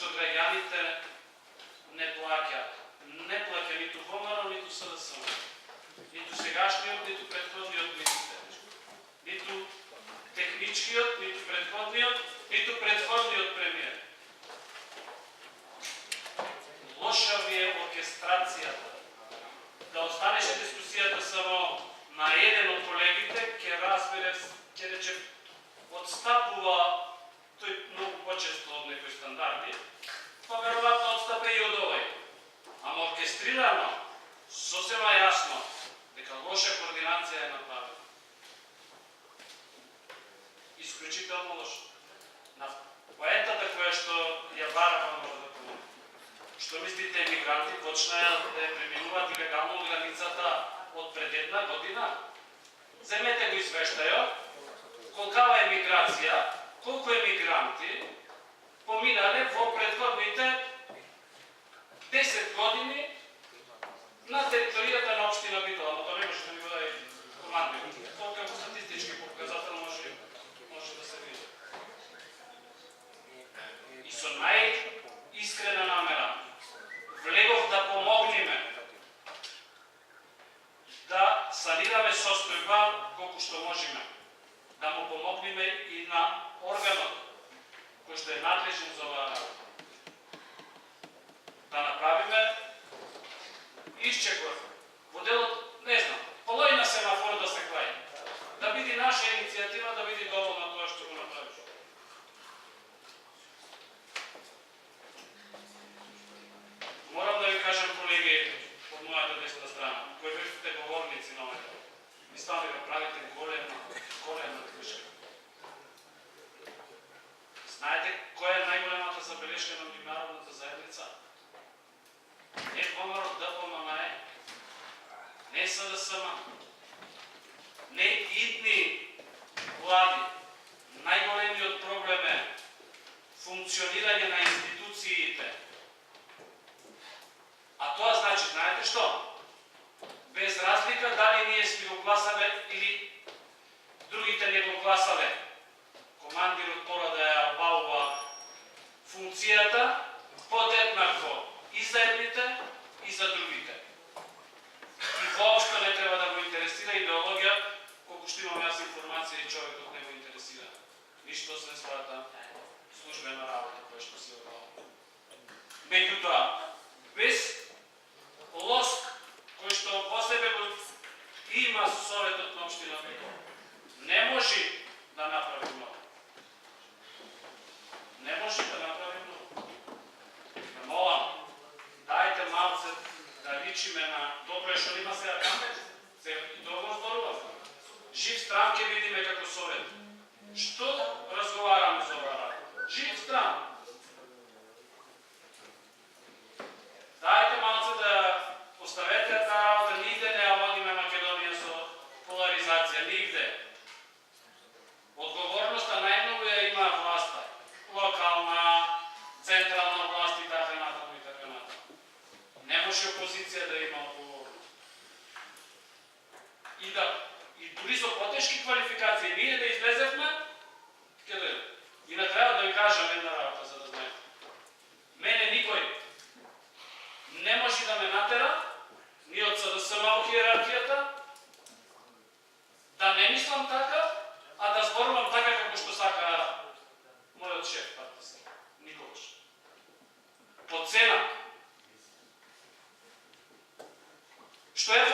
што граѓаните не плаќаат. Не плаќа ниту ВМРО, ниту СДСМ. Ниту сегашниот, ниту претходниот министер. Ниту техничкиот, ниту претходниот, ниту претходниот премиер. Лоша ви е оркестрацијата. Да останеше дискусијата само на еден од колегите, ќе разбере, ќе рече, отстапува тој многу почесто од некои стандарди, па веројатно отстапе и од овој. Ама оркестрирано, сосема јасно, дека лоша координација е направена. Исклучително лоша. На поентата која што ја барава може да помогне. Што мислите, емигранти почнаа да преминуваат илегално границата од пред една година? Земете го извештајот, колкава емиграција, колку емигранти поминале во претходните 10 години на територијата на општина Битола, но тоа не може да ми го даде командир. Тоа како статистички показател може да се види. И со најискрена намера влегов да помогнеме да санираме состојба колку што можеме. Да му помогнеме и на органот кој што е надлежен за оваа работа. Да направиме исчекор во делот, не знам, полој на семафор да се клај. Да биде наша иницијатива, да биде доволно тоа што го направиш. Морам да ви кажам, колеги, од мојата десна страна, кои бевте говорници на овој, ми стави да правите голема грешка. Знаете која е најголемата забелешка на меѓународната заедница? Не ВМРО, ДПМНЕ, не СДСМ, не идни влади. Најголемиот проблем е функционирање на институциите. А тоа значи, знаете што? Без разлика дали ние сме го гласале или другите не го гласале, командирот мора да ја обавува функцијата подеднакво и за едните и за другите. И воопшто не треба да го интересира идеологија, колку што имам јас информација и човекот не го интересира. Ништо освен својата службена работа која што си обавува. Меѓутоа, без лоск кој што во себе го има Советот на општина Битола, не може да направи многу. Не може да направи многу. Да молам, дајте малце да личиме на добро што нема сега камер, се и добро зборував. Жив стран ќе видиме како Совет. Што разговараме за ова работа? Жив стран. Дајте малце да оставете таа работа, нигде не ја водиме Македонија со поларизација, нигде. Одговорноста најмногу ја има власта. Локална, централна власт и така натаму и така натаму. Не може опозиција да има одговорност. И дури со потешки квалификации ние да излезевме, и на крајот да ви кажам една работа за да знаете. Мене никој не може да ме натера, ни од СДСМ во хиерархијата, да не мислам така, а да зборувам така како што сака мојот шеф партиски. Никогаш. По цена. Што е